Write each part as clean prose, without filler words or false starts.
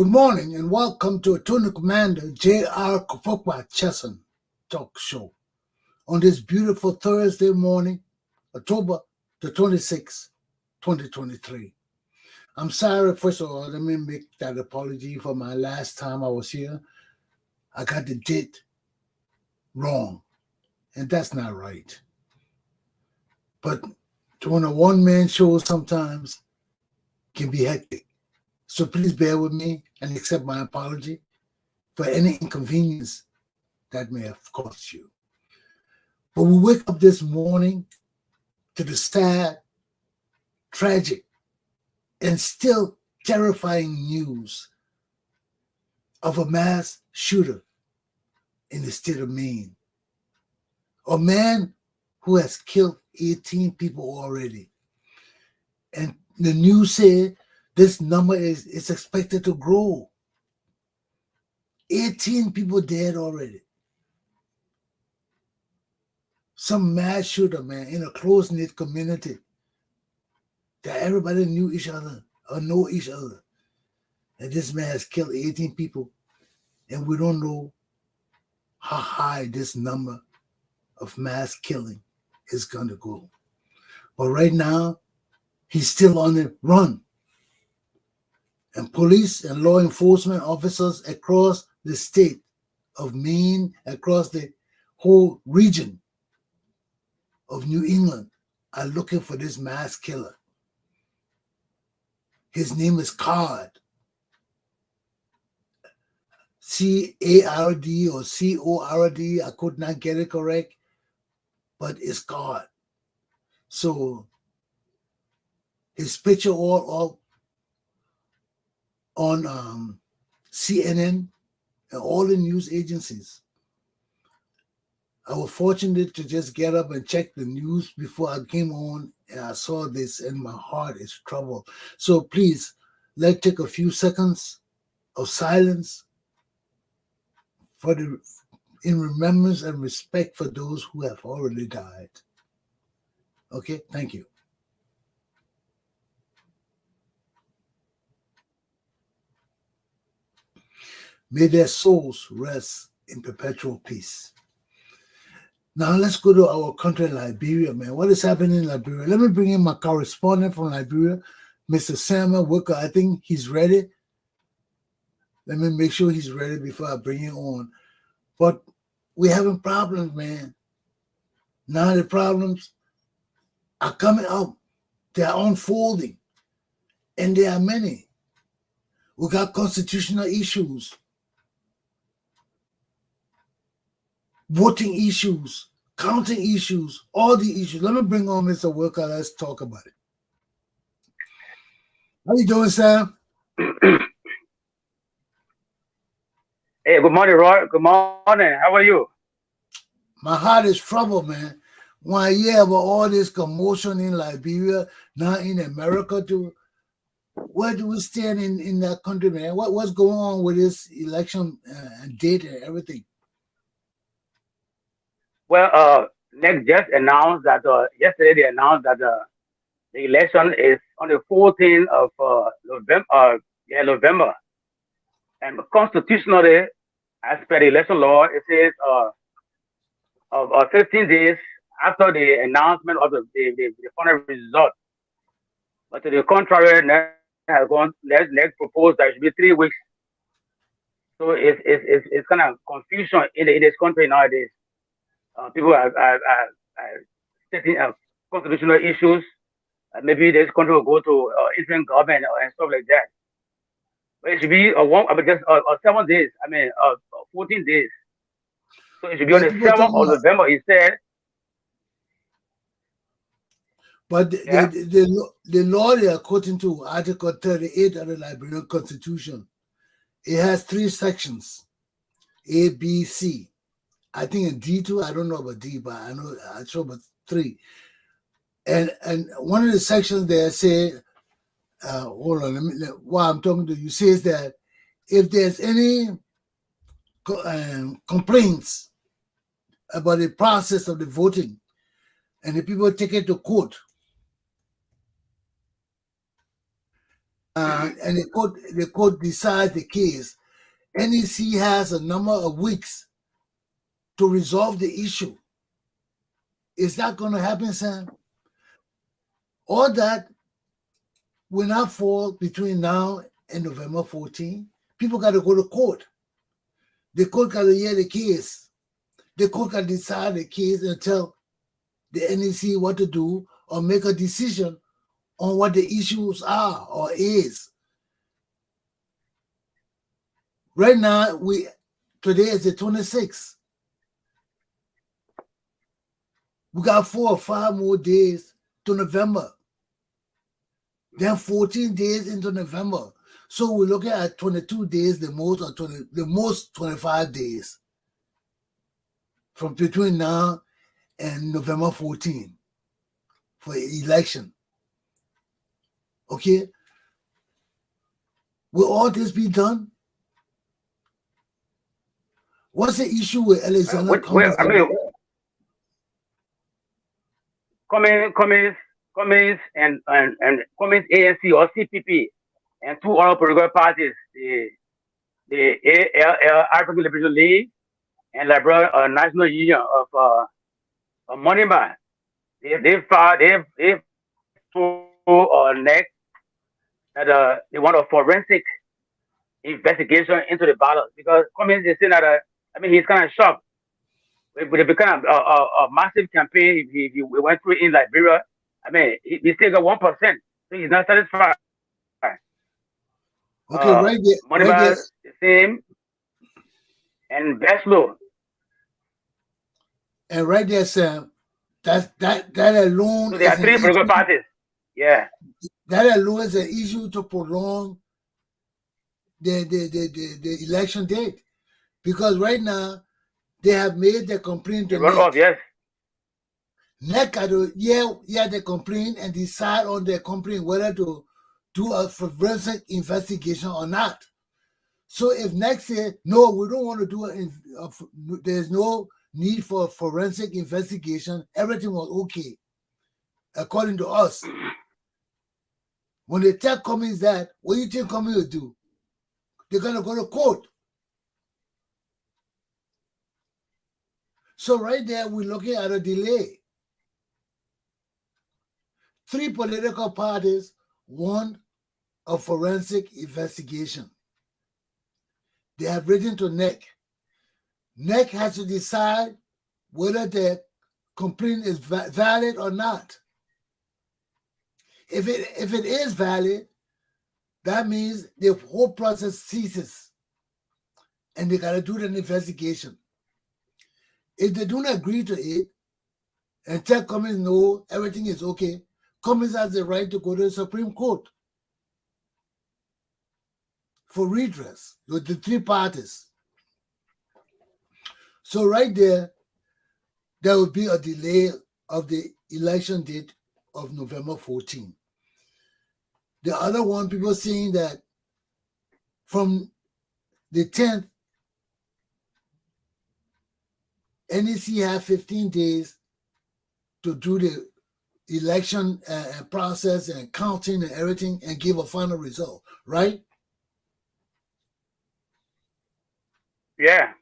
Good morning and welcome to Attorney Commander J.R. Glapohkpa Chesson talk show on this beautiful Thursday morning, October the 26th, 2023. I'm sorry, first of all, let me make that apology for my last time I was here. I got the date wrong, and that's not right. But doing a one-man show sometimes can be hectic. So please bear with me and accept my apology for any inconvenience that may have caused you. But we wake up this morning to the sad, tragic, and still terrifying news of a mass shooter in the state of Maine. A man who has killed 18 people already. And the news said this number is expected to grow. 18 people dead already. Some mass shooter, man, in a close-knit community that everybody knew each other or know each other. And this man has killed 18 people, and we don't know how high this number of mass killing is going to go. But right now, he's still on the run. And police and law enforcement officers across the state of Maine, across the whole region of New England, are looking for this mass killer. His name is Card. C-A-R-D or C-O-R-D. I could not get it correct, but it's Card. So his picture all on CNN and all the news agencies. I was fortunate to just get up and check the news before I came on, and I saw this, and my heart is troubled. So please, let's take a few seconds of silence in remembrance and respect for those who have already died. Okay, thank you. May their souls rest in perpetual peace. Now let's go to our country, Liberia, man. What is happening in Liberia? Let me bring in my correspondent from Liberia, Mr. Samuel Wicker. I think he's ready. Let me make sure he's ready before I bring him on. But we're having problems, man. Now the problems are coming up. They are unfolding. And there are many. We got constitutional issues, voting issues, counting issues, all the issues. Let me bring on Mr. Wicker. Let's talk about it. How you doing, Sam? Hey, good morning, Roy. Good morning. How are you? My heart is troubled, man. When I hear about all this commotion in Liberia, now in America too, where do we stand in that country, man? What's going on with this election and date and everything? Well, next just announced that yesterday they announced that the election is on the 14th of November. November. And constitutionally, as per the election law, it says of 15 days after the announcement of the final result. But to the contrary, has gone next proposed that it should be 3 weeks. So it's kind of confusion in this country nowadays. People are stating constitutional issues. Maybe this country will go to interim government and stuff like that. But it should be just 7 days. 14 days. So it should be on the 7th of November instead. But the law they are quoting to Article 38 of the Liberian Constitution, it has 3 sections, A, B, C. I think in D2, I don't know about D, but I know I'm sure about 3. And one of the sections there say, hold on, while I'm talking to you, says that if there's any complaints about the process of the voting and the people take it to court, and the court decides the case, NEC has a number of weeks to resolve the issue. Is that going to happen, Sam? All that will not fall between now and November 14. People got to go to court. The court got to hear the case. The court can decide the case and tell the NEC what to do or make a decision on what the issues are or is. Right now, today is the 26th. We got 4 or 5 more days to November. Then 14 days into November. So we're looking at 22 days, the most 25 days from between now and November 14 for election. Okay? Will all this be done? What's the issue with Alexander Cummings? Cummings and Cummings ANC or CPP and 2 other political parties, the ALL African Liberation League and Liberal National Union of Moneyman. They've told next that they want a forensic investigation into the ballot because Cummings is saying that he's kind of shocked. It became a massive campaign. He went through in Liberia. He still got 1%, so he's not satisfied. Okay, right there. Moneyman, the same, and Beslow. And right there, Sam, that alone. So there are 3 political parties. Yeah. That alone is an issue to prolong the election date, because right now they have made the complaint to NEC. Yes. NEC got to hear the complaint and decide on their complaint whether to do a forensic investigation or not. So if NEC says, no, we don't want to do there's no need for a forensic investigation, everything was okay, according to us. When they tell Cummings that, what do you think Cummings will do? They're going to go to court. So right there, we're looking at a delay. 3 political parties want a forensic investigation. They have written to NEC. NEC has to decide whether the complaint is valid or not. If it is valid, that means the whole process ceases and they got to do an investigation. If they don't agree to it and tell Cummings, no, everything is okay, Cummings has the right to go to the Supreme Court for redress with the 3 parties. So right there will be a delay of the election date of November 14. The other one, people saying that from the 10th, NEC have 15 days to do the election process and counting and everything and give a final result, right? Yeah.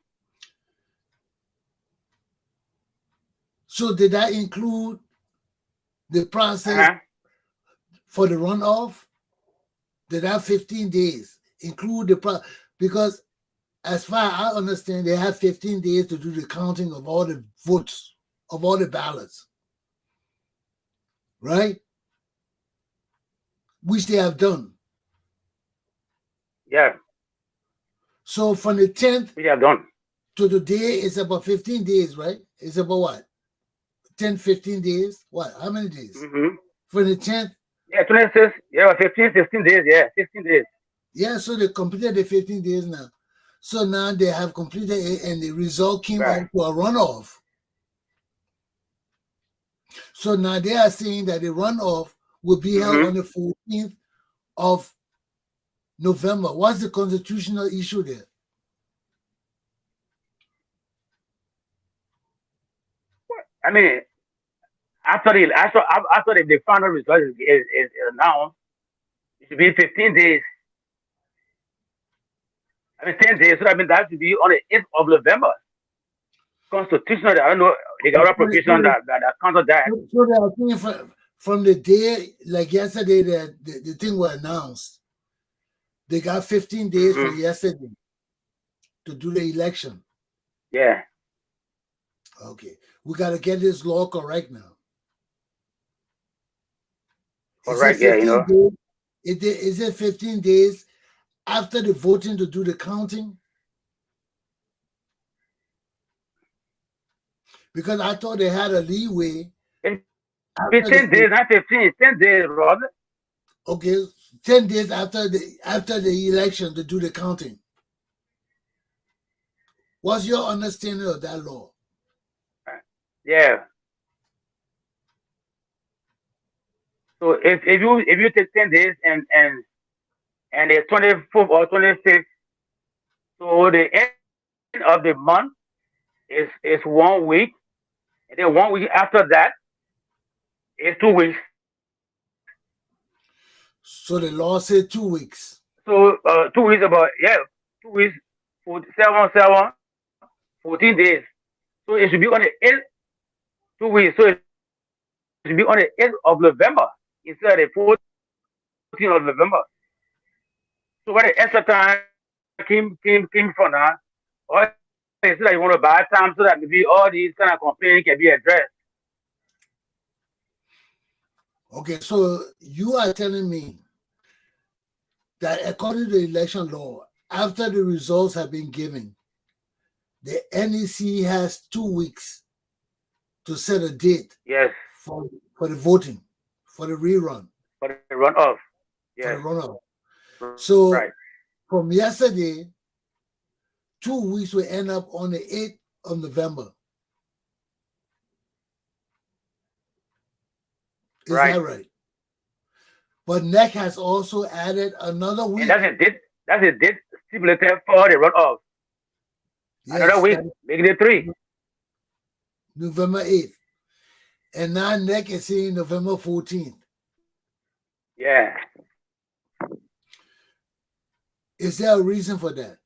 So did that include the process for the runoff? Did that 15 days include the process? Because as far as I understand, they have 15 days to do the counting of all the votes, of all the ballots, right? Which they have done. Yeah. So from the 10th we have done to today, it's about 15 days, right? It's about what? 10, 15 days? What? How many days? Mm-hmm. From the 10th? Yeah, 26. Yeah, 15, 16 days. Yeah, 16 days. Yeah, so they completed the 15 days now. So now they have completed it and the result came out to a runoff. So now they are saying that the runoff will be held on the 14th of November. What's the constitutional issue there? After the final result is announced, It should be 15 days. I mean 10 days. So that means that should be on the 8th of November. Constitutional. I don't know. They got a provision that counter that. So they are thinking from the day, like yesterday, the thing was announced. They got 15 days from yesterday to do the election. Yeah. Okay. We got to get this law correct now. Correct. Yeah, you know. Is it 15 days after the voting to do the counting? Because I thought they had a leeway. It's 10 days, not 15. It's 10 days, brother. Okay, 10 days after the election to do the counting. What's your understanding of that law? Yeah. So if you take 10 days and the 24th or 25th, so the end of the month is 1 week, and then 1 week after that is 2 weeks. So the law said 2 weeks. So 2 weeks 2 weeks, 14 days. So it should be on the 8th, 2 weeks. So it should be on the 8th of November instead of the 14th of November. So where the extra time came from now, or it's like you want to buy time so that maybe all these kind of complaints can be addressed. Okay, so you are telling me that according to the election law, after the results have been given, the NEC has 2 weeks to set a date. Yes. For the voting, for the rerun. For the runoff. Yes. For the runoff. So from yesterday, 2 weeks will end up on the 8th of November. Is that right? But NEC has also added another week. And that's a date stipulated for the runoff. Yes, another week, making it 3. November 8th. And now NEC is saying November 14th. Yeah. Is there a reason for that?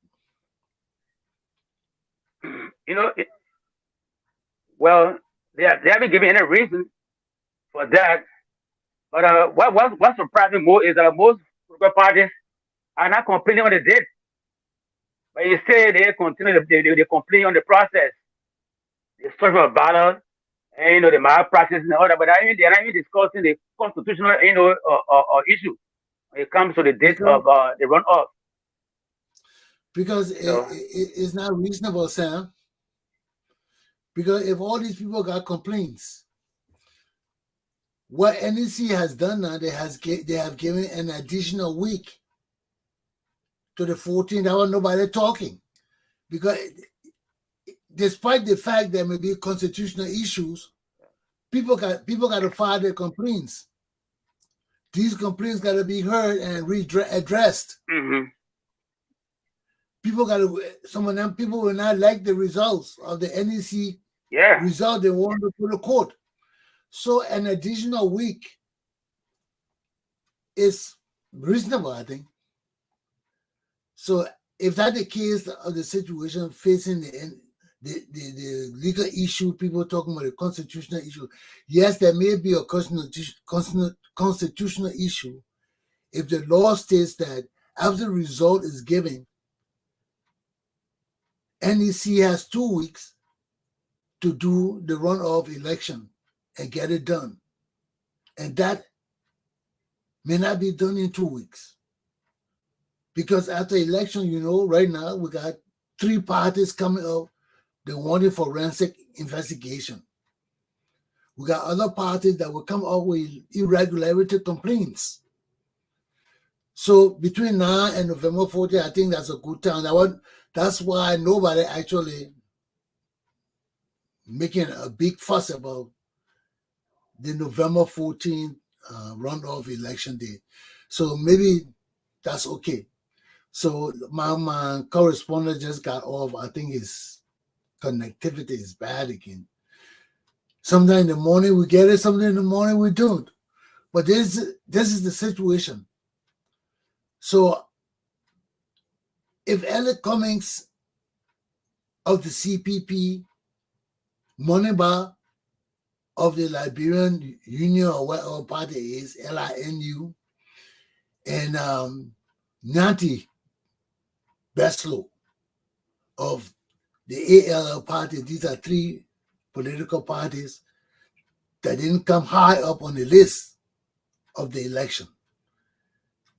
You know, well, they haven't given any reason for that. But what surprised me more is that most political parties are not complaining on the date. But instead, they complain on the process. They search for a ballot, and the malpractice and all that. But they're not even discussing the constitutional, issue when it comes to the date of the runoff. Because it's not reasonable, Sam. Because if all these people got complaints, what NEC has done now, they have given an additional week to the 14th. There was nobody talking. Because despite the fact there may be constitutional issues, people got to file their complaints. These complaints got to be heard and addressed. Mm-hmm. Some of them people will not like the results of the NEC result they want to put to court. So an additional week is reasonable, I think. So if that's the case of the situation facing the legal issue, people talking about the constitutional issue, yes, there may be a constitutional issue if the law states that after the result is given, NEC has 2 weeks to do the runoff election and get it done. And that may not be done in 2 weeks. Because after election, right now we got 3 parties coming up. They wanted forensic investigation. We got other parties that will come up with irregularity complaints. So between now and November 14th, I think that's a good time. That's why nobody actually making a big fuss about the November 14th runoff election day. So maybe that's okay. So my correspondent just got off. I think his connectivity is bad again. Sometime in the morning we get it, sometime in the morning we don't. But this is the situation. So if Alec Cummings of the CPP, Moniba of the Liberian Union or whatever party is, LINU, and Nanti Beslow of the ALL party, these are three political parties that didn't come high up on the list of the election.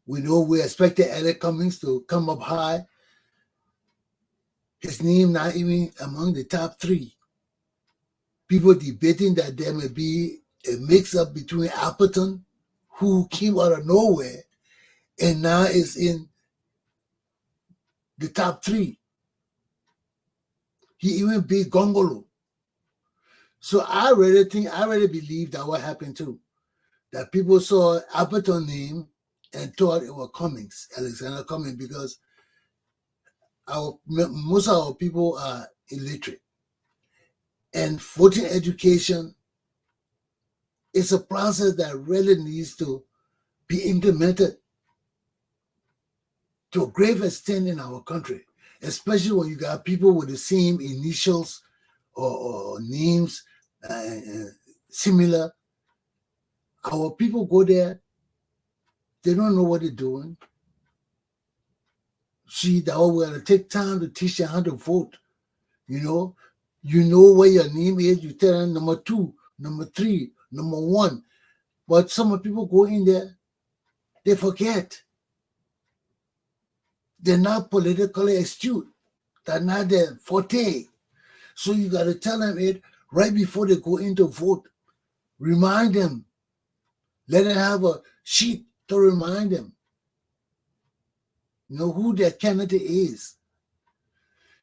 We know we expected Alec Cummings to come up high. His name not even among the top three. People debating that there may be a mix-up between Appleton, who came out of nowhere, and now is in the top three. He even beat Gongolo. So I really believe that what happened too. That people saw Appleton name and thought it was Cummings, Alexander Cummings, because most of our people are illiterate. And voting education is a process that really needs to be implemented to a grave extent in our country, especially when you got people with the same initials or names similar. Our people go there, they don't know what they're doing. See, that we're going to take time to teach them how to vote. You know where your name is, you tell them number 2, number 3, number 1. But some people go in there, they forget. They're not politically astute. They're not their forte. So you got to tell them it right before they go in to vote. Remind them. Let them have a sheet to remind them. Who their candidate is.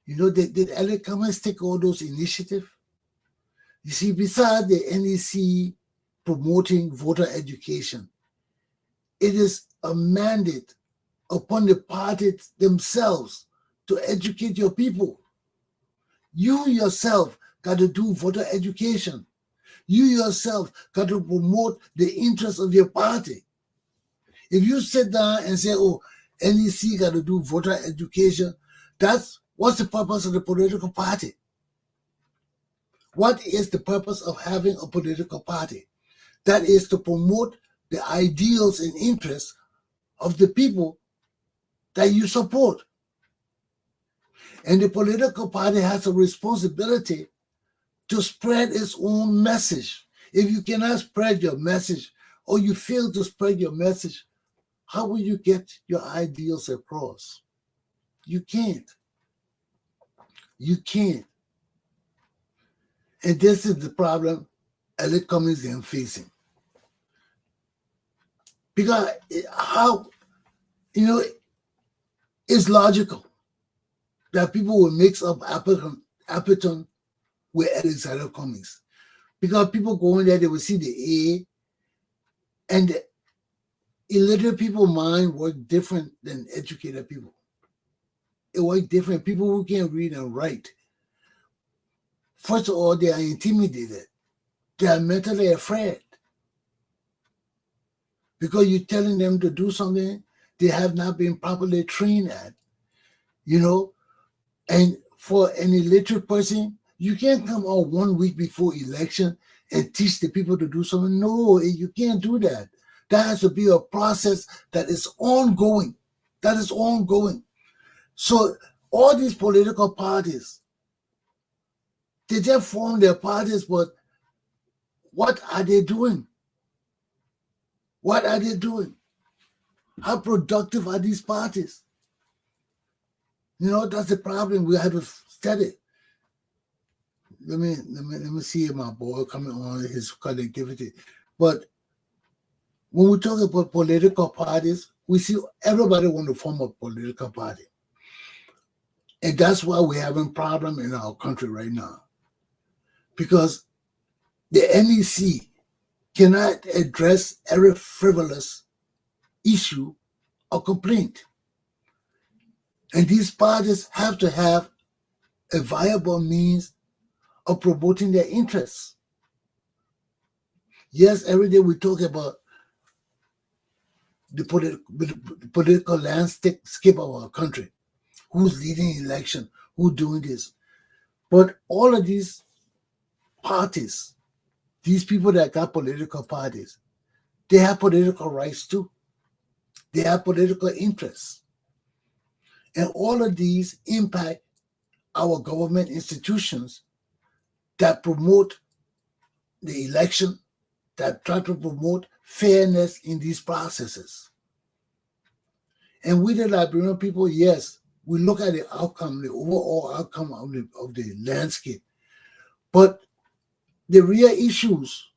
Did Alec Cummings take all those initiatives? You see, besides the NEC promoting voter education, it is a mandate upon the parties themselves to educate your people. You yourself got to do voter education. You yourself got to promote the interests of your party. If you sit down and say, oh, NEC got to do voter education, what's the purpose of the political party? What is the purpose of having a political party? That is to promote the ideals and interests of the people that you support. And the political party has a responsibility to spread its own message. If you cannot spread your message or you fail to spread your message, how will you get your ideals across? You can't. You can't. And this is the problem Alec Cummings is facing. Because it's logical that people will mix up Appleton with Alexander Cummings. Because people go in there, they will see the A, and the illiterate people's mind work different than educated people. It works different. People who can't read and write, first of all, they are intimidated. They are mentally afraid. Because you're telling them to do something they have not been properly trained at. And for an illiterate person, you can't come out 1 week before election and teach the people to do something. No, you can't do that. That has to be a process that is ongoing. That is ongoing. So all these political parties, they just form their parties, but what are they doing? What are they doing? How productive are these parties? That's the problem we have to study. Let me see my boy coming on his connectivity. But when we talk about political parties, we see everybody want to form a political party. And that's why we're having problem in our country right now. Because the NEC cannot address every frivolous issue or complaint. And these parties have to have a viable means of promoting their interests. Yes, every day we talk about the political landscape of our country. Who's leading election? Who's doing this? But all of these parties, these people that got political parties, they have political rights too. They have political interests. And all of these impact our government institutions that promote the election, that try to promote fairness in these processes. And we, the Liberian people, yes, we look at the outcome, the overall outcome of the landscape. But the real issues,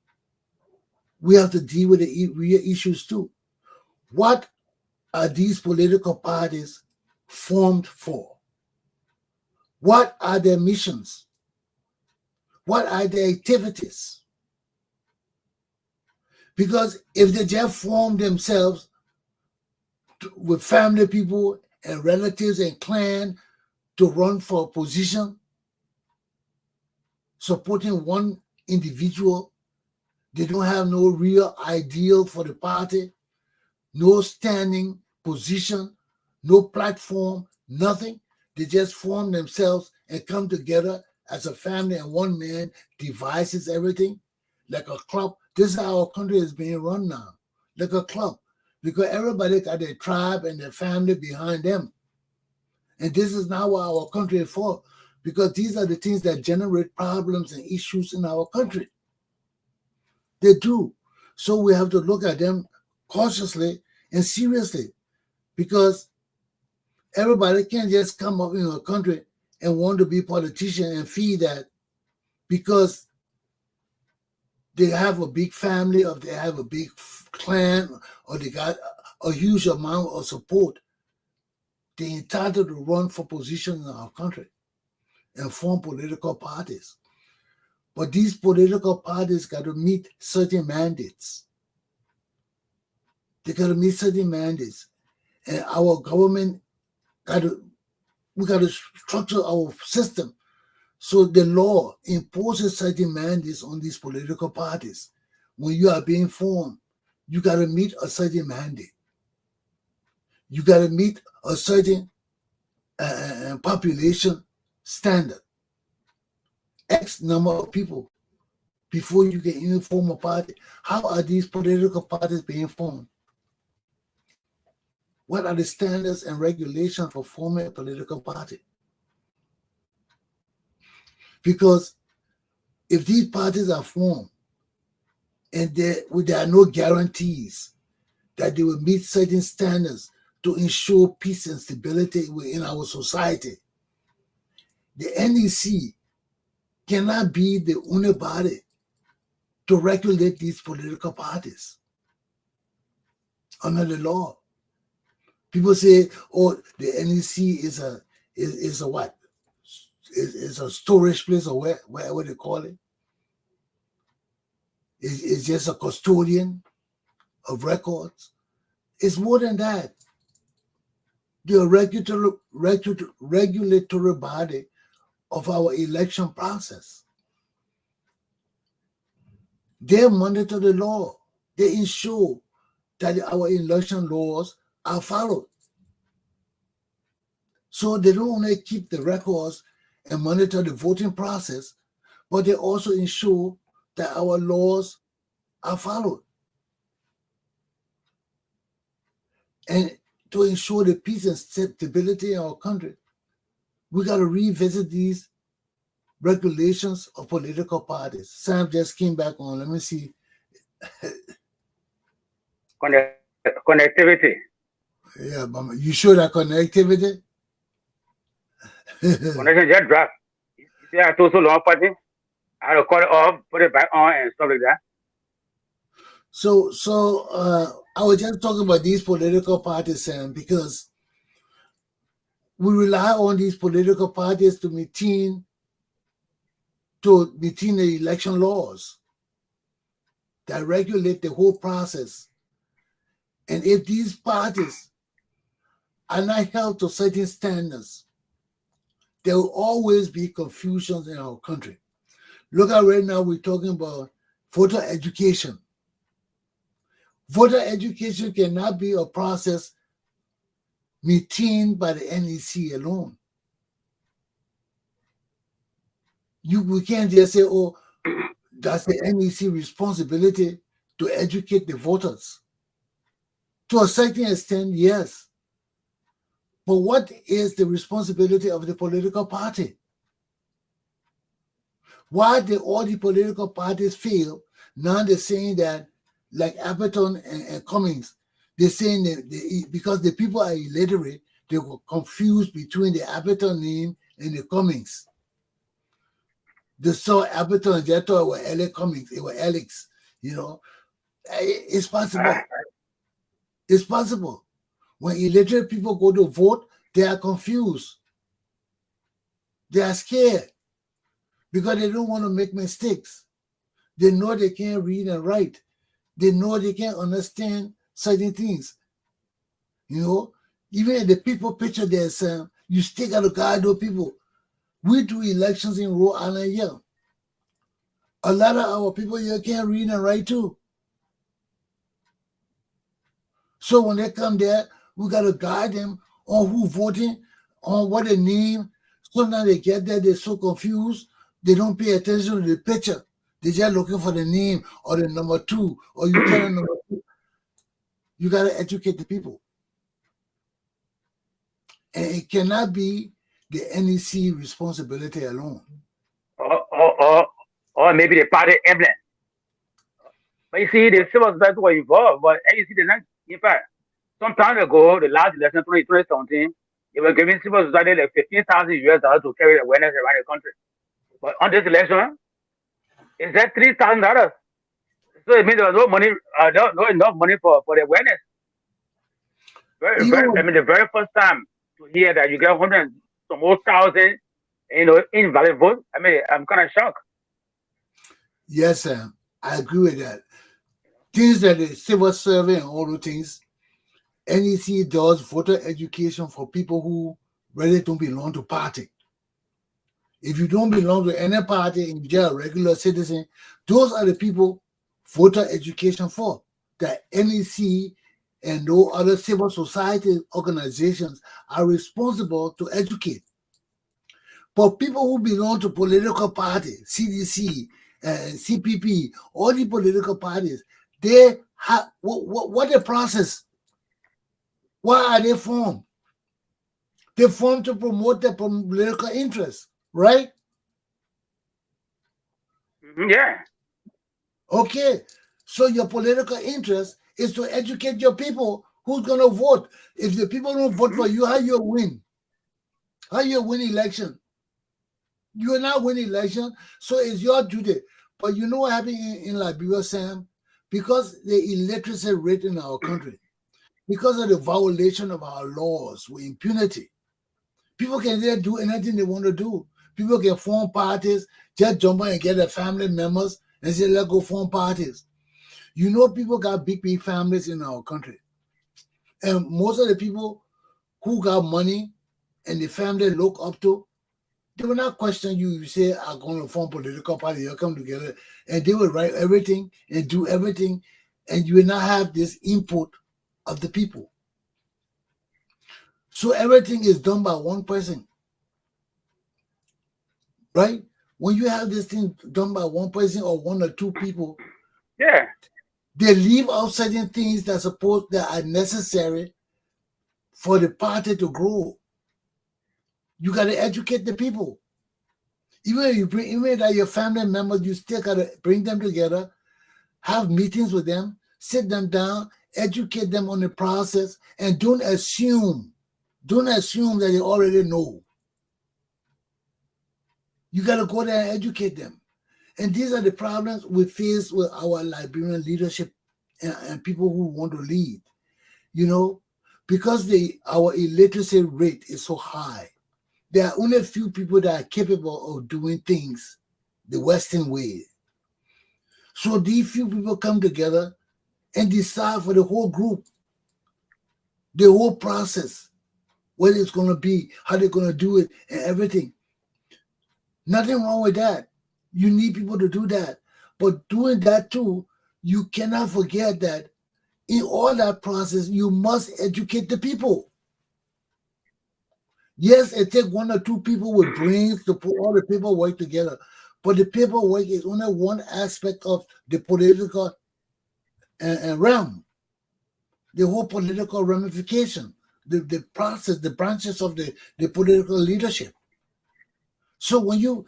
we have to deal with the real issues too. What are these political parties formed for? What are their missions? What are their activities? Because if they just form themselves with family people and relatives and clan to run for a position, supporting one individual, they don't have no real ideal for the party, no standing position, no platform, nothing. They just form themselves and come together as a family, and one man devises everything like a club. This is how our country is being run now, like a club, because everybody got their tribe and their family behind them. And this is not what our country is for, because these are the things that generate problems and issues in our country. They do. So we have to look at them cautiously and seriously, because everybody can't just come up in a country and want to be politician and feel that because they have a big family or they have a big clan or they got a huge amount of support, they're entitled to run for positions in our country and form political parties. But these political parties got to meet certain mandates. They got to meet certain mandates. And our government we got to structure our system so the law imposes certain mandates on these political parties. When you are being formed, you got to meet a certain mandate. You got to meet a certain population standard. X number of people before you can even form a party. How are these political parties being formed? What are the standards and regulations for forming a political party? Because if these parties are formed and there are no guarantees that they will meet certain standards to ensure peace and stability within our society, the NEC cannot be the only body to regulate these political parties under the law. People say, "Oh, the NEC is a what? Is a storage place or whatever they call it. It's just a custodian of records." It's more than that. They're a regulatory body of our election process. They monitor the law. They ensure that our election laws are followed. So they don't only keep the records and monitor the voting process, but they also ensure that our laws are followed. And to ensure the peace and stability in our country, we got to revisit these regulations of political parties. Sam just came back on. Let me see. Connectivity. Yeah, Mama, you sure that connectivity? Connection just dropped. You see, I told so long party. I had to cut it off, put it back on, and stuff like that. So I was just talking about these political parties, Sam, because we rely on these political parties to maintain the election laws that regulate the whole process. And if these parties are not held to certain standards, there will always be confusions in our country. Look at right now, we're talking about voter education. Voter education cannot be a process maintained by the NEC alone. We can't just say, oh, that's the NEC responsibility to educate the voters. To a certain extent, yes. But what is the responsibility of the political party? Why did all the political parties fail? Now they're saying that, like Appleton and Cummings, they're saying that because the people are illiterate, they were confused between the Appleton name and the Cummings. They saw Appleton and they thought it was Alex Cummings. It was Alex, you know. It's possible. It's possible. When illiterate people go to vote, they are confused. They are scared because they don't want to make mistakes. They know they can't read and write. They know they can't understand certain things. You know, even if the people picture themselves, you still got to guide those people. We do elections in Rhode Island here. A lot of our people here can't read and write too. So when they come there, we got to guide them on who voting, on what they name. Sometimes they get there, they're so confused, they don't pay attention to the picture. They're just looking for the name or the number 2, or you tell them number 2. You got to educate the people. And it cannot be the NEC responsibility alone. Or maybe the party emblem. But you see, the civil society were involved, but NEC did not. In fact, some time ago, the last election, 2017, they were giving civil society like $15,000 to carry awareness around the country. But on this election, it's at $3,000. So it means there was no money, no enough money for the awareness. I mean, the very first time to hear that you get 100 some more thousand, invalid votes. I mean, I'm kind of shocked. Yes, sir. I agree with that. Things that the civil survey and all those things, NEC does voter education for people who really don't belong to party. If you don't belong to any party and you're a regular citizen, those are the people voter education for. That NEC and no other civil society organizations are responsible to educate. But people who belong to political parties, CDC, CPP, all the political parties, they have what the process? Why are they formed? They formed to promote their political interests, right? Yeah. Okay. So your political interest is to educate your people who's going to vote. If the people don't vote for you, how you win? How you win election? You will not win election, so it's your duty. But you know what happened in Liberia, Sam? Because the illiteracy rate in our country, because of the violation of our laws with impunity, people can just do anything they want to do. People can form parties, just jump on and get their family members and say, let's go form parties. You know, people got big families in our country. And most of the people who got money and the family look up to, they will not question you. You say, I'm going to form political party, you'll come together, and they will write everything and do everything, and you will not have this input of the people. So everything is done by one person, right? When you have this thing done by one person or one or two people, yeah, they leave out certain things that are necessary for the party to grow. You got to educate the people. Even that your family members, you still got to bring them together, have meetings with them, sit them down, educate them on the process, and don't assume that they already know. You got to go there and educate them. And these are the problems we face with our Liberian leadership and people who want to lead. You know, because our illiteracy rate is so high, there are only a few people that are capable of doing things the Western way. So these few people come together and decide for the whole group, the whole process, what it's going to be, how they're going to do it, and everything. Nothing wrong with that. You need people to do that. But doing that too, you cannot forget that In all that process, you must educate the people. Yes, it takes one or two people with brains to put all the paperwork together, but the paperwork is only one aspect of the political realm, the whole political ramification, the process, the branches of the political leadership. So when you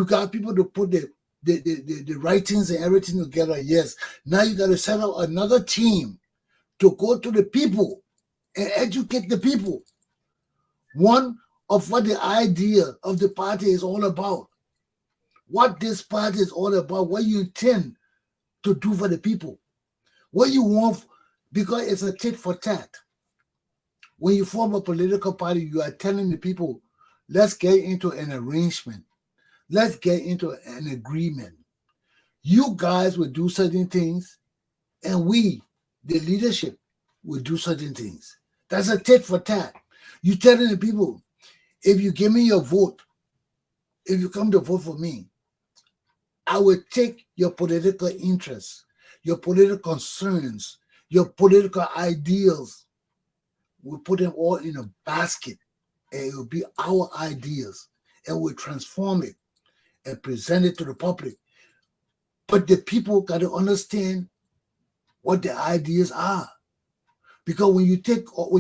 got people to put the writings and everything together, yes, now you got to set up another team to go to the people and educate the people. One, of what the idea of the party is all about, what this party is all about, what you intend to do for the people, what you want, because it's a tit for tat. When you form a political party, you are telling the people, let's get into an arrangement, let's get into an agreement. You guys will do certain things, and we, the leadership, will do certain things. That's a tit for tat. You telling the people, if you give me your vote, if you come to vote for me, I will take your political interests, your political concerns, your political ideals. We'll put them all in a basket, and it will be our ideas, and we'll transform it and present it to the public. But the people got to understand what the ideas are. Because when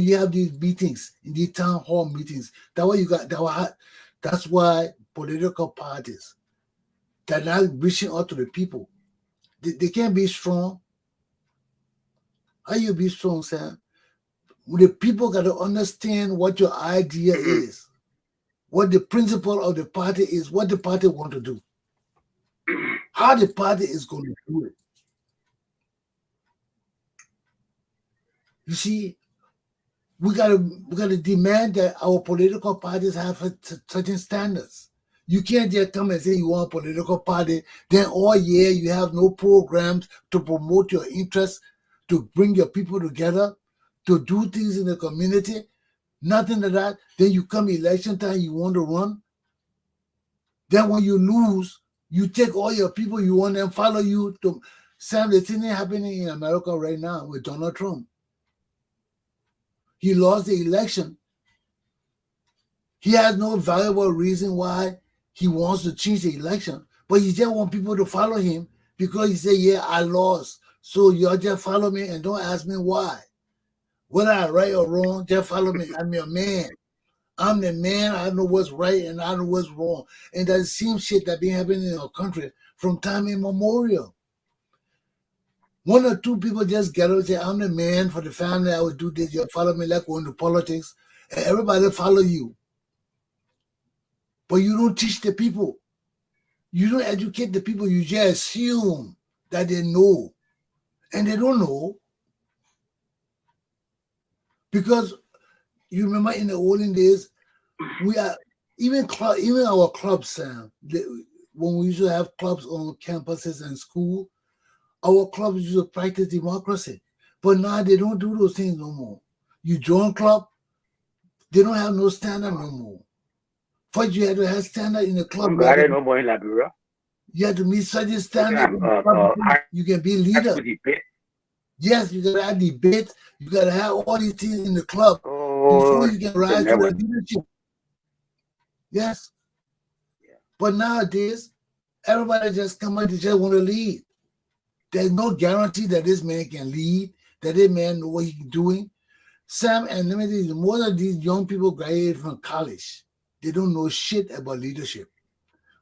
you have these meetings, in these town hall meetings, that's why political parties, they're not reaching out to the people. They can't be strong. How you be strong, Sam? The people got to understand what your idea is, what the principle of the party is, what the party want to do, how the party is going to do it. You see, we gotta demand that our political parties have certain standards. You can't just come and say you want a political party, then all year you have no programs to promote your interests, to bring your people together, to do things in the community, nothing of that. Then you come election time, you want to run. Then when you lose, you take all your people, you want them follow you to. Sam, the thing happening in America right now with Donald Trump. He lost the election. He has no valuable reason why he wants to change the election, but he just wants people to follow him because he said, yeah, I lost. So y'all just follow me and don't ask me why. Whether I right or wrong, just follow me. I'm your man. I'm the man. I know what's right and I know what's wrong. And that same shit that been happening in our country from time immemorial. One or two people just get up and say, I'm the man for the family. I would do this. You follow me like going to politics. And everybody follow you. But you don't teach the people. You don't educate the people. You just assume that they know. And they don't know. Because you remember in the olden days, we are even our clubs, Sam, when we used to have clubs on campuses and school, our clubs used to practice democracy. But now they don't do those things no more. You join club, they don't have no standard no more. First, you had to have standard in the club. I'm glad no more in Liberia. You have to meet certain standard. You can be leader. Yes, you gotta have debate. You gotta have all these things in the club before you can rise to the leadership. Yes. Yeah. But nowadays, everybody just come out, they just want to lead. There's no guarantee that this man can lead, that this man know what he's doing. Sam, and let me tell you, most of these young people graduated from college. They don't know shit about leadership.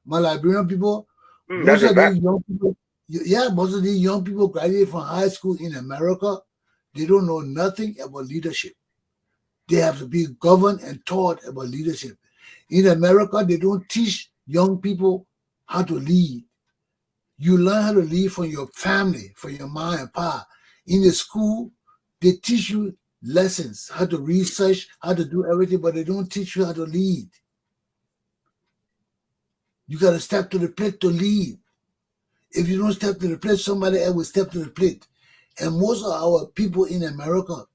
My Liberian people, most of these young people, most of these young people graduated from high school in America. They don't know nothing about leadership. They have to be governed and taught about leadership. In America, they don't teach young people how to lead. You learn how to lead from your family, from your mom and pa. In the school, they teach you lessons, how to research, how to do everything, but they don't teach you how to lead. You got to step to the plate to lead. If you don't step to the plate, somebody else will step to the plate. And most of our people in America,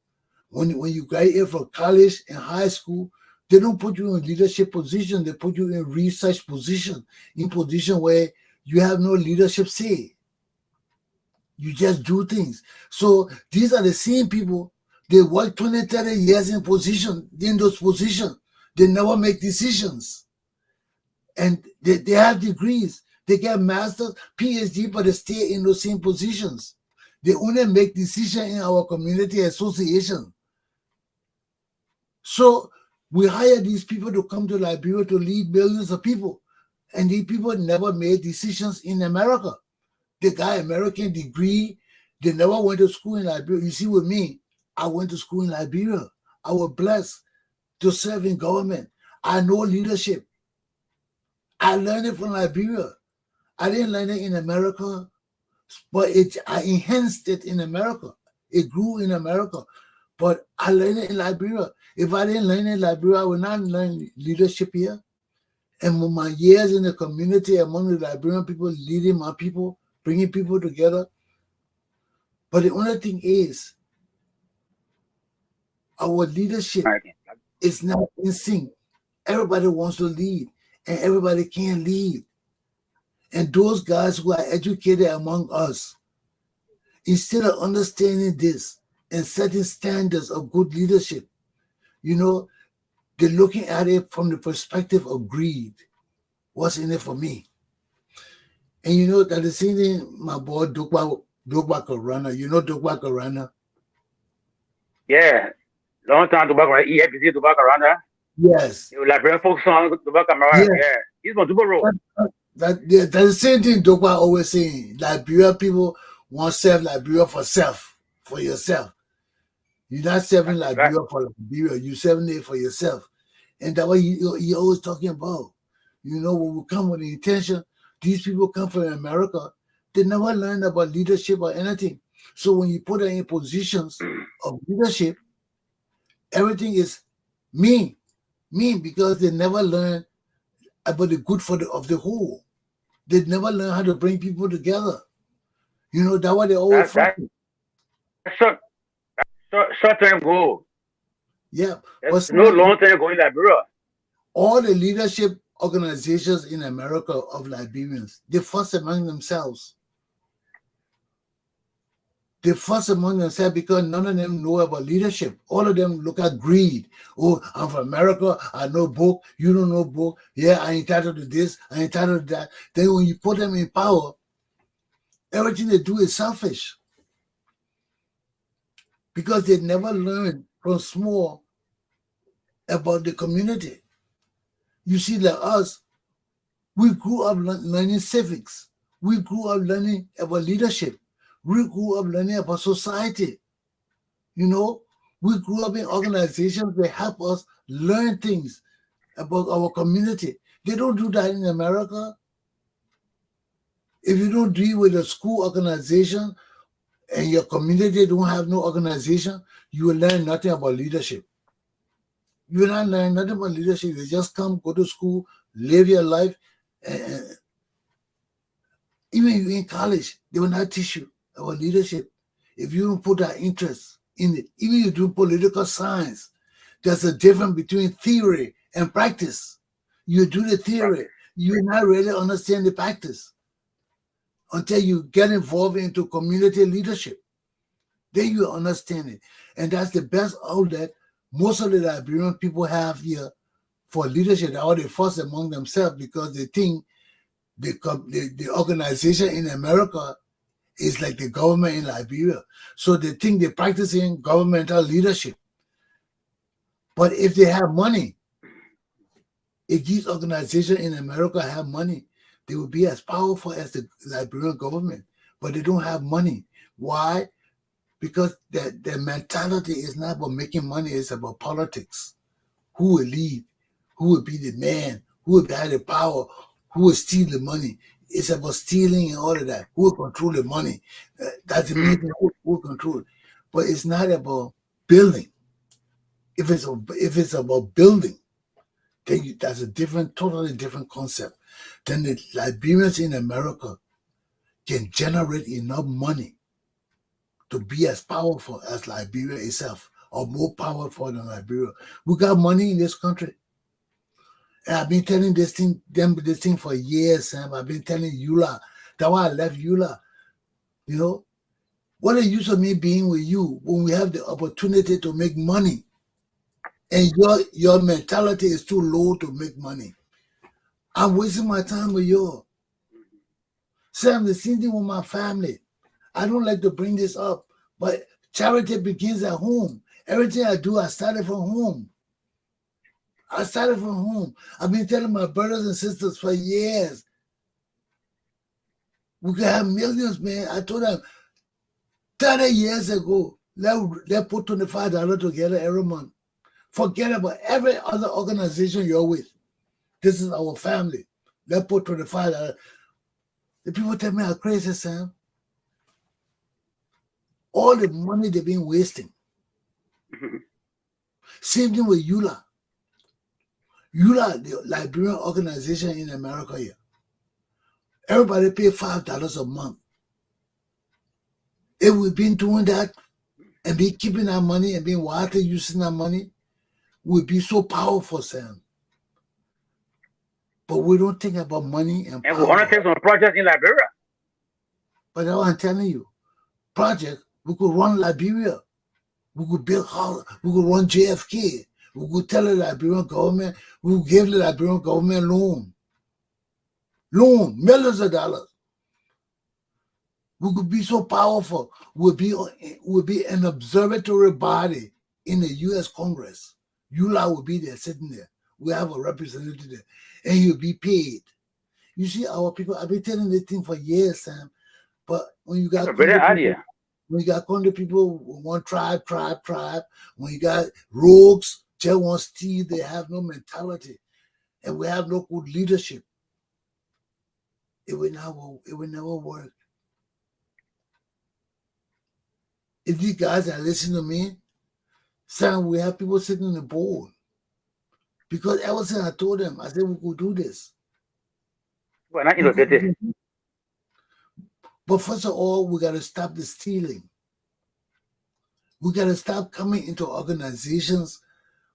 when you graduate from college and high school, they don't put you in leadership position. They put you in research position, in position where you have no leadership say. You just do things. So these are the same people. They work 20, 30 years in those positions. They never make decisions. And they have degrees. They get masters, PhD, but they stay in those same positions. They only make decisions in our community association. So we hire these people to come to Liberia to lead millions of people. And these people never made decisions in America. They got American degree. They never went to school in Liberia. You see, with me, I went to school in Liberia. I was blessed to serve in government. I know leadership. I learned it from Liberia. I didn't learn it in America, but I enhanced it in America. It grew in America, but I learned it in Liberia. If I didn't learn it in Liberia, I would not learn leadership here. And with my years in the community among the Liberian people, leading my people, bringing people together. But the only thing is, our leadership is not in sync. Everybody wants to lead, and everybody can't lead. And those guys who are educated among us, instead of understanding this and setting standards of good leadership, they're looking at it from the perspective of greed. What's in it for me? And that the same thing, my boy Glapohkpa Chesson. You know Glapohkpa Chesson? Yeah, long time to work around. EFPC to work around there. Yes. Liberian folk song to work around. Yeah, he's going to road. That's the same thing Glapohkpa always saying. Liberia people want to serve Liberia for self, for yourself. You're not serving Liberia for Liberia. You're serving it for yourself. And that's what he always talking about. When we come with the intention, these people come from America, they never learned about leadership or anything. So when you put them in positions of leadership, everything is me, because they never learn about the good of the whole. They never learn how to bring people together. That's what they always find. Short-term goal. Yeah. There's no long-term goal in Liberia. All the leadership organizations in America of Liberians, they fuss among themselves. They fuss among themselves because none of them know about leadership. All of them look at greed. Oh, I'm from America. I know book. You don't know book. Yeah, I'm entitled to this. I'm entitled to that. Then when you put them in power, everything they do is selfish. Because they never learned from small about the community. You see, like us, we grew up learning civics. We grew up learning about leadership. We grew up learning about society. We grew up in organizations that help us learn things about our community. They don't do that in America. If you don't deal with a school organization and your community don't have no organization, you will learn nothing about leadership. You will not learn nothing about leadership. You just come, go to school, live your life, and even if you're in college, they will not teach you about leadership if you don't put that interest in it. Even if you do political science, there's a difference between theory and practice. You do the theory, you not really understand the practice until you get involved into community leadership. Then you understand it. And that's the best outlet most of the Liberian people have here for leadership. How they fuss among themselves because they think the organization in America is like the government in Liberia. So they think they're practicing governmental leadership. But if they have money, if these organizations in America have money, they will be as powerful as the Liberian government. But they don't have money. Why? Because their mentality is not about making money, it's about politics. Who will lead? Who will be the man? Who will have the power? Who will steal the money? It's about stealing and all of that. Who will control the money? That's the main thing. Who will control it? But it's not about building. If it's about building, then that's a totally different concept. Then the Liberians in America can generate enough money to be as powerful as Liberia itself, or more powerful than Liberia. We got money in this country. And I've been telling this thing for years, Sam. I've been telling Eula. That's why I left Eula. What the use of me being with you when we have the opportunity to make money and your mentality is too low to make money? I'm wasting my time with you. Sam, the same thing with my family. I don't like to bring this up, but charity begins at home. Everything I do, I started from home. I've been telling my brothers and sisters for years, we can have millions, man. I told them 30 years ago, let's put $25 together every month. Forget about every other organization you're with. This is our family. Let's put $25. The people tell me I'm crazy, Sam. All the money they've been wasting. Same thing with EULA. EULA, the Liberian organization in America here. Everybody pay $5 a month. If we've been doing that and be keeping our money and being wisely using our money, we'll be so powerful, Sam. But we don't think about money and And power. we want to take some projects in Liberia. But now I'm telling you, project, we could run Liberia. We could build house. We could run JFK. We could tell the Liberian government, we could give the Liberian government loan, millions of dollars. We could be so powerful. We'll be an observatory body in the U.S. Congress. EULA will be there, sitting there. We have a representative there, and he'll be paid. You see, our people, I've been telling this thing for years, Sam. But when you got That's a brilliant idea. when you got country people, one tribe, when you got rogues, just one steal, they have no mentality, and we have no good leadership. It will never work. If these guys are listening to me, Sam, we have people sitting on the board. Because ever since I told them, I said we could do this. We're not innovative. But first of all, we got to stop the stealing. We got to stop coming into organizations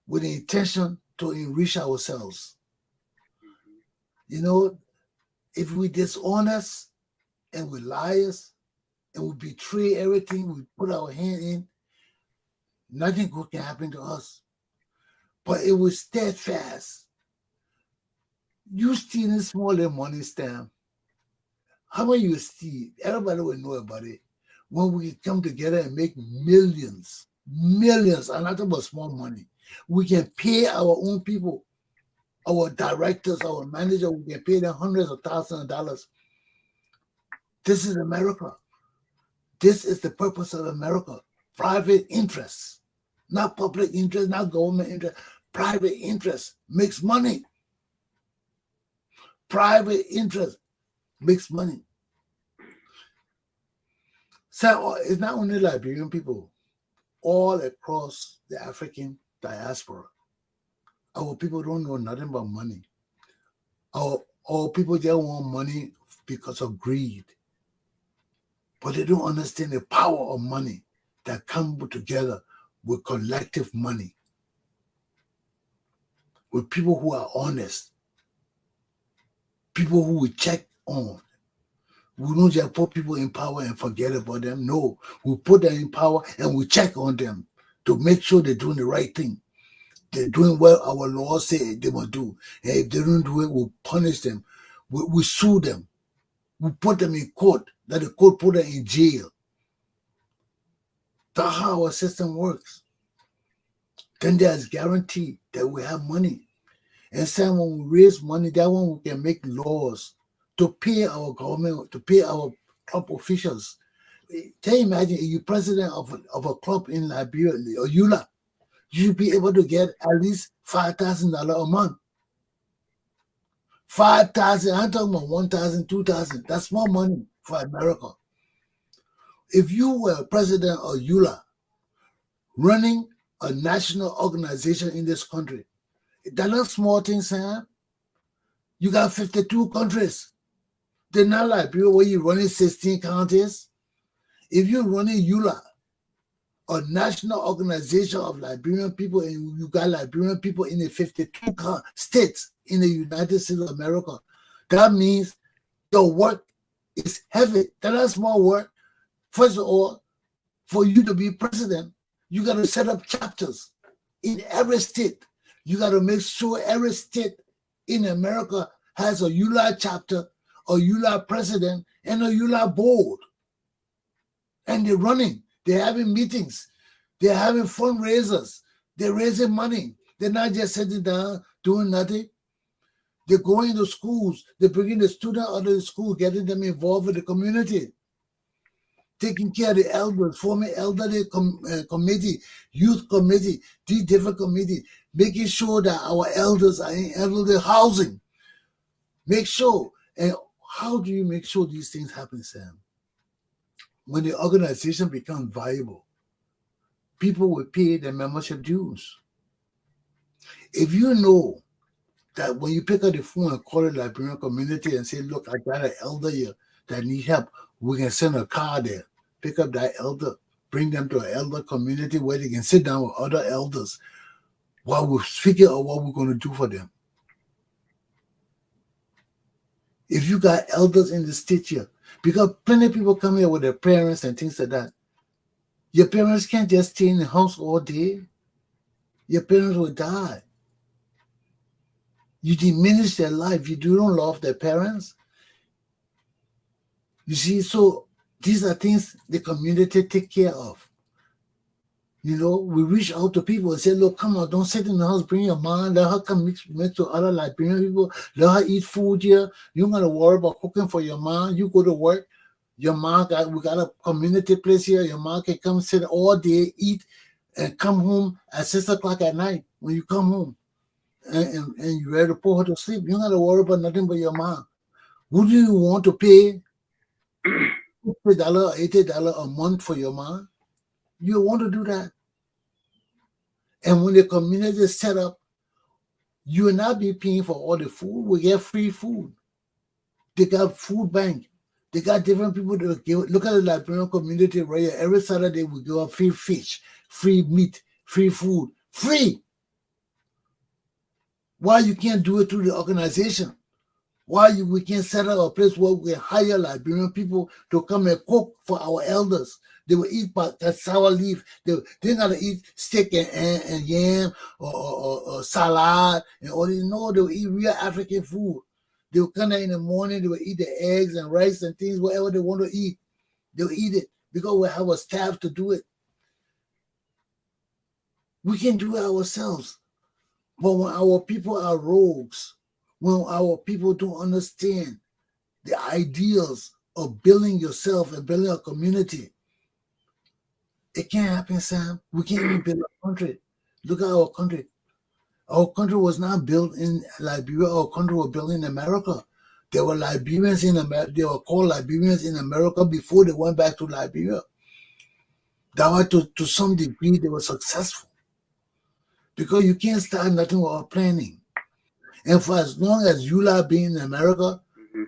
with the intention to enrich ourselves. You know, if we dishonest and we liars and we betray everything we put our hand in, nothing good can happen to us. But it was steadfast. You stealing small little money stamp. How much you steal? Everybody will know about it. When we come together and make millions, and not about small money, we can pay our own people, our directors, our manager, we can pay them hundreds of thousands of dollars. This is America. This is the purpose of America. Private interests, not public interest, not government interest. Private interest makes money. Private interest makes money. So it's not only Liberian people, all across the African diaspora. Our people don't know nothing about money. Our people just want money because of greed. But they don't understand the power of money that comes together with collective money. With people who are honest. People who we check on. We don't just put people in power and forget about them. No, we put them in power and we check on them to make sure they're doing the right thing. They're doing what our laws say they must do. And if they don't do it, we'll punish them. We sue them. We put them in court. That the court put them in jail. That's how our system works. Then there's guarantee that we have money. And Sam, when we raise money, that one we can make laws to pay our government, to pay our club officials. Can you imagine if you're president of a club in Liberia or EULA, you should be able to get at least $5,000 a month. 5,000, I'm talking about 1,000, 2,000. That's more money for America. If you were president of EULA, running a national organization in this country, that's not small thing, Sam. You got 52 countries. They're not Liberia where you're running 16 counties. If you're running EULA, a national organization of Liberian people, and you got Liberian people in the 52 states in the United States of America, that means your work is heavy. That's not small work. First of all, For you to be president, you got to set up chapters in every state. You got to make sure every state in America has a ULA chapter, a ULA president, and a ULA board. And they're running. They're having meetings. They're having fundraisers. They're raising money. They're not just sitting down doing nothing. They're going to schools. They're bringing the students out of the school, getting them involved with the community, taking care of the elders, forming elderly committee, youth committee, these different committees, making sure that our elders are in elderly housing. Make sure. And how do you make sure these things happen, Sam? When the organization becomes viable, people will pay their membership dues. If you know that when you pick up the phone and call the Liberian community and say, look, I got an elder here that need help, we can send a car there, pick up that elder, bring them to an elder community where they can sit down with other elders while we figure out what we're going to do for them. If you got elders in the state here, because plenty of people come here with their parents and things like that, your parents can't just stay in the house all day. Your parents will die. You diminish their life. You don't love their parents. You see, so these are things the community take care of. You know, we reach out to people and say, look, come on, don't sit in the house, bring your mom, let her come mix to other Liberian people, let her eat food here. You don't got to worry about cooking for your mom. You go to work. Your mom we got a community place here. Your mom can come sit all day, eat, and come home at 6 o'clock at night when you come home. And you're ready to put her to sleep. You don't got to worry about nothing but your mom. Would you want to pay $50 or $80 a month for your mom? You want to do that. And when the community is set up, you will not be paying for all the food. We get free food. They got food bank. They got different people to give. Look at the Liberian community right here. Every Saturday we give out free fish, free meat, free food, free. Why you can't do it through the organization? Why we can't set up a place where we hire Liberian people to come and cook for our elders? They will eat that sour leaf. They gotta eat steak and yam or salad and all this. No, they will eat real African food. They will come there in the morning. They will eat the eggs and rice and things, whatever they want to eat. They'll eat it because we have a staff to do it. We can do it ourselves. But when our people are rogues, when our people don't understand the ideals of building yourself and building a community, it can't happen, Sam. We can't even build a country. Look at our country. Our country was not built in Liberia. Our country was built in America. There were Liberians in America. They were called Liberians in America before they went back to Liberia. That was to some degree they were successful. Because you can't start nothing without planning. And for as long as ULA being in America,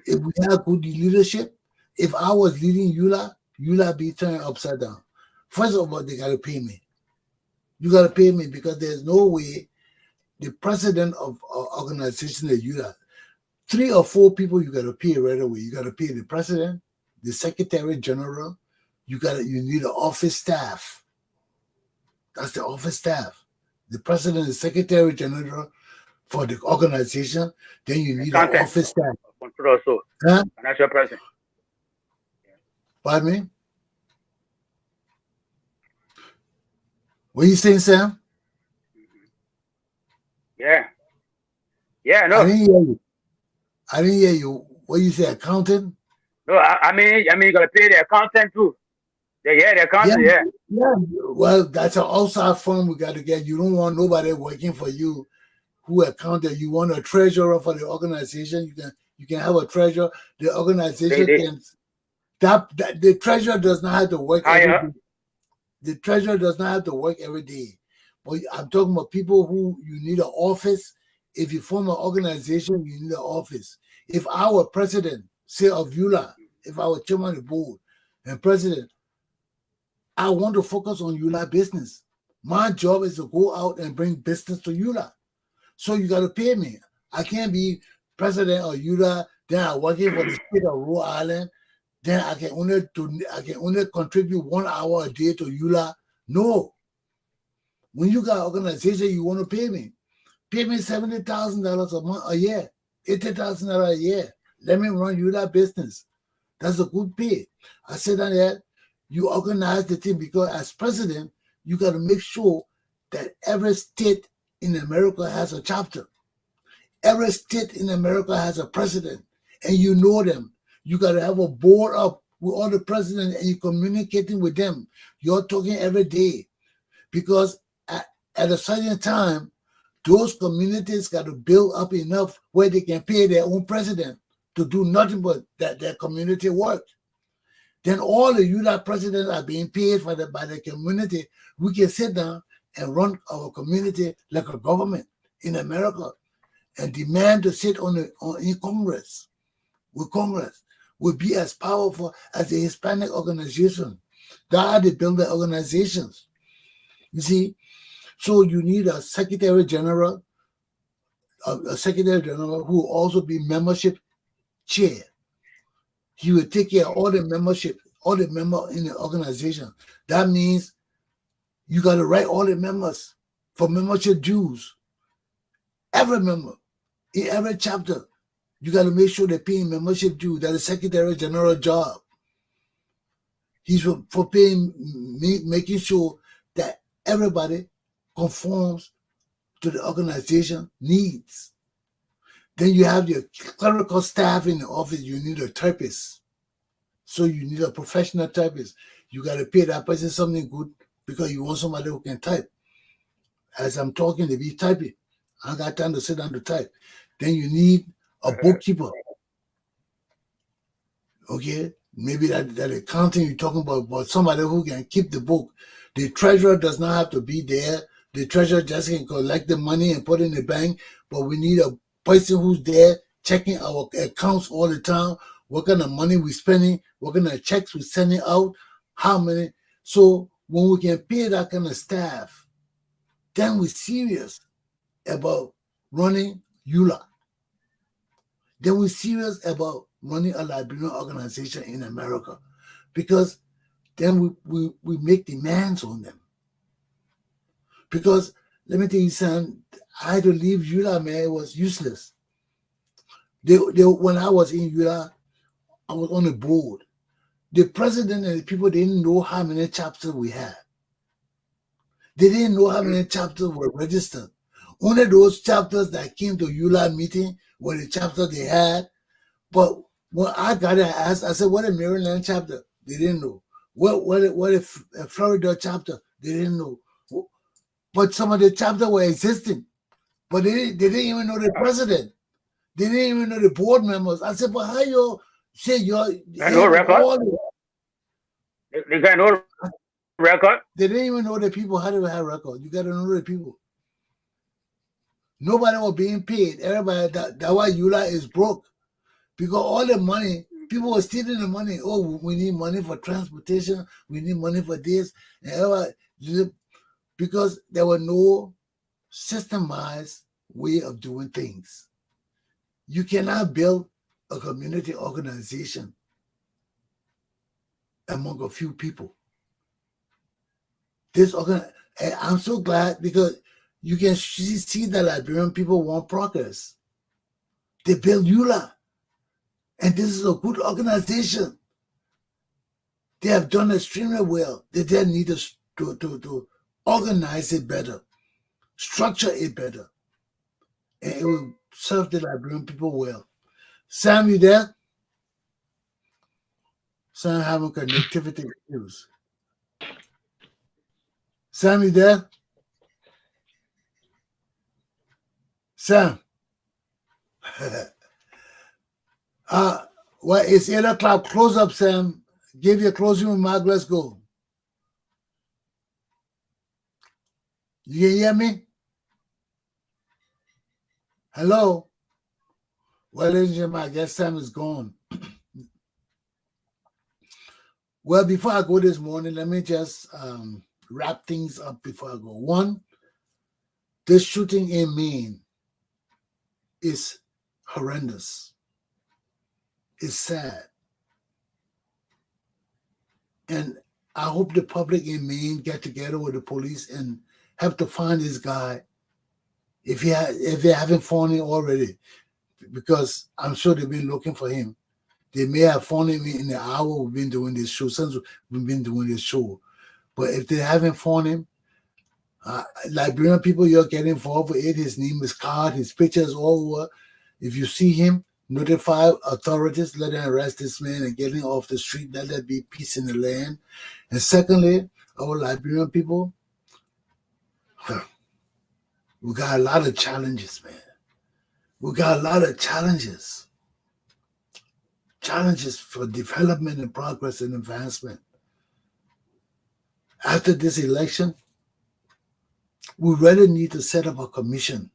if we have good leadership, if I was leading ULA be turned upside down. First of all, they got to pay me. You got to pay me because there's no way the president of an organization like ULA, 3 or 4 people you got to pay right away. You got to pay the president, the secretary general. You need an office staff. That's the office staff. The president, the secretary general for the organization. Then you need an office staff. Also, financial president. Pardon me? What are you saying, Sam? Yeah. Yeah, no. I didn't hear you. What you say, accountant? No, I mean, you gotta pay the accountant too. The accountant, yeah. Well, that's an outside firm we got to get. You don't want nobody working for you who accounted. You want a treasurer for the organization. You can have a treasurer. The organization can. The treasurer does not have to work every day. The treasurer does not have to work every day. But I'm talking about people who you need an office. If you form an organization, you need an office. If I were president, say of ULA, if I were chairman of the board and president, I want to focus on ULA business. My job is to go out and bring business to ULA. So you got to pay me. I can't be president of ULA, then I'm working for the state of Rhode Island, then I can only contribute 1 hour a day to EULA. No. When you got organization, you want to pay me. Pay me $70,000 a month, a year, $80,000 a year. Let me run EULA business. That's a good pay. I said that there, you organize the thing because as president, you got to make sure that every state in America has a chapter. Every state in America has a president, and you know them. You got to have a board up with all the presidents, and you're communicating with them. You're talking every day because at a certain time, those communities got to build up enough where they can pay their own president to do nothing but their community work. Then all the UDA presidents are being paid by the community. We can sit down and run our community like a government in America and demand to sit in Congress. With Congress will be as powerful as the Hispanic organization. That are the builder organizations. You see, so you need a secretary general, a secretary general who will also be membership chair. He will take care of all the membership, all the members in the organization. That means you got to write all the members for membership dues. Every member in every chapter, you got to make sure they're paying membership dues. That's the secretary general job. He's for paying, making sure that everybody conforms to the organization needs. Then you have your clerical staff in the office. You need a typist. So you need a professional typist. You got to pay that person something good because you want somebody who can type. As I'm talking, they be typing. I got time to sit down to type. Then you need a bookkeeper. Okay? Maybe that accounting you're talking about, but somebody who can keep the book. The treasurer does not have to be there. The treasurer just can collect the money and put it in the bank, but we need a person who's there checking our accounts all the time, what kind of money we're spending, what kind of checks we're sending out, how many. So when we can pay that kind of staff, then we're serious about running EULA. Then we're serious about running a Liberian organization in America because then we make demands on them. Because let me tell you something, I had to leave EULA, man. It was useless. When I was in EULA, I was on the board. The president and the people didn't know how many chapters we had. They didn't know how many chapters were registered. Only those chapters that came to EULA meeting were the chapters they had. But when I got it, I said, what a Maryland chapter? They didn't know. What a Florida chapter? They didn't know. But some of the chapters were existing. But they didn't even know the president. They didn't even know the board members. I said, but how you say you're no record? They got no record? They didn't even know the people. How do they have record? You got to know the people. Nobody was being paid. Everybody, that's why EULA is broke. Because all the money, people were stealing the money. Oh, we need money for transportation. We need money for this. And because there were no systemized way of doing things. You cannot build a community organization among a few people. I'm so glad because you can see that Liberian people want progress. They build EULA. And this is a good organization. They have done extremely well. They then need to organize it better, structure it better, and it will serve the Liberian people well. Sam, you there? Sam having connectivity issues. Sam, you there? Sam. Well, it's 8 o'clock. Close up, Sam. Give your closing remark. Let's go. You hear me? Hello? Well, ladies and gentlemen, I guess Sam is gone. Well, before I go this morning, let me just wrap things up before I go. One, this shooting in Maine is horrendous. It's sad. I hope the public in Maine get together with the police and help to find this guy if they haven't found him already, because I'm sure they've been looking for him. They may have found him in the hour we've been doing this show, since we've been doing this show. But if they haven't found him, Liberian people, you're getting involved with it. His name is card, his picture is all over. If you see him, notify authorities, let them arrest this man and get him off the street. Let there be peace in the land. And secondly, our Liberian people, we got a lot of challenges, man. We got a lot of challenges. Challenges for development and progress and advancement. After this election, we really need to set up a commission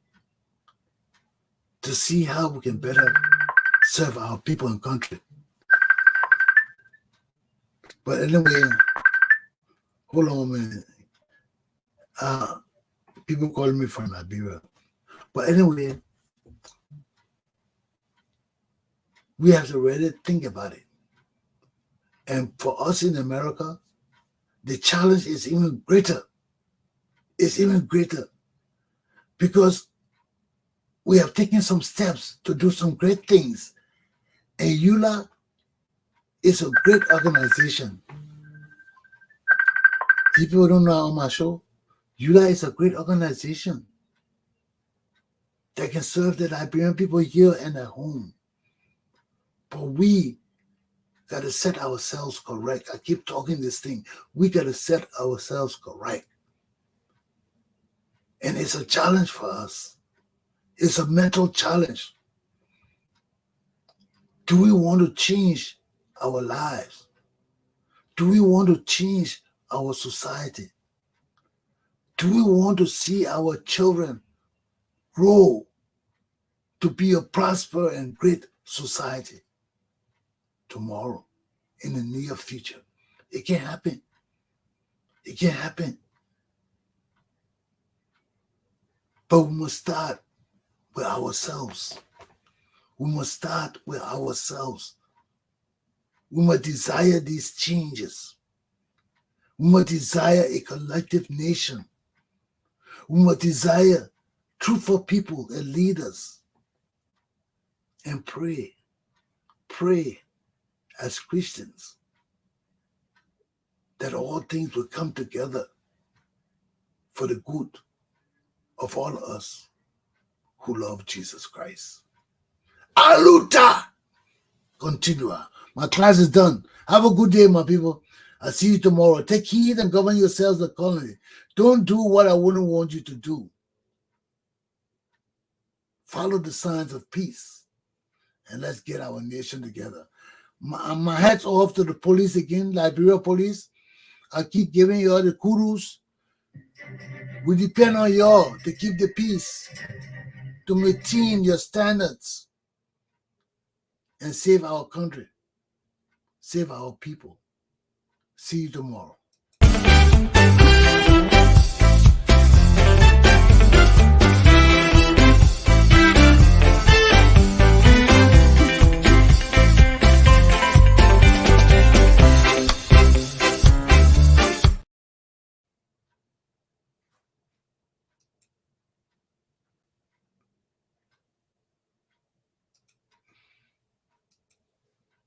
to see how we can better serve our people and country. But anyway, hold on a minute. People call me from Liberia. But anyway, we have to really think about it. And for us in America, the challenge is even greater. It's even greater because we have taken some steps to do some great things. And EULA is a great organization. People don't know on my show, EULA is a great organization that can serve the Liberian people here and at home. But we got to set ourselves correct. I keep talking this thing. We got to set ourselves correct. And it's a challenge for us. It's a mental challenge. Do we want to change our lives? Do we want to change our society? Do we want to see our children grow to be a prosperous and great society tomorrow, in the near future? It can happen. It can happen. But we must start with ourselves. We must start with ourselves. We must desire these changes. We must desire a collective nation. We must desire truthful people and leaders. And pray as Christians that all things will come together for the good of all of us who love Jesus Christ. Aluta! Continua. My class is done. Have a good day, my people. I'll see you tomorrow. Take heed and govern yourselves accordingly. Don't do what I wouldn't want you to do. Follow the signs of peace. And let's get our nation together. My hat's off to the police again, Liberia police. I keep giving you all the kudos. We depend on y'all to keep the peace, to maintain your standards, and save our country, save our people. See you tomorrow.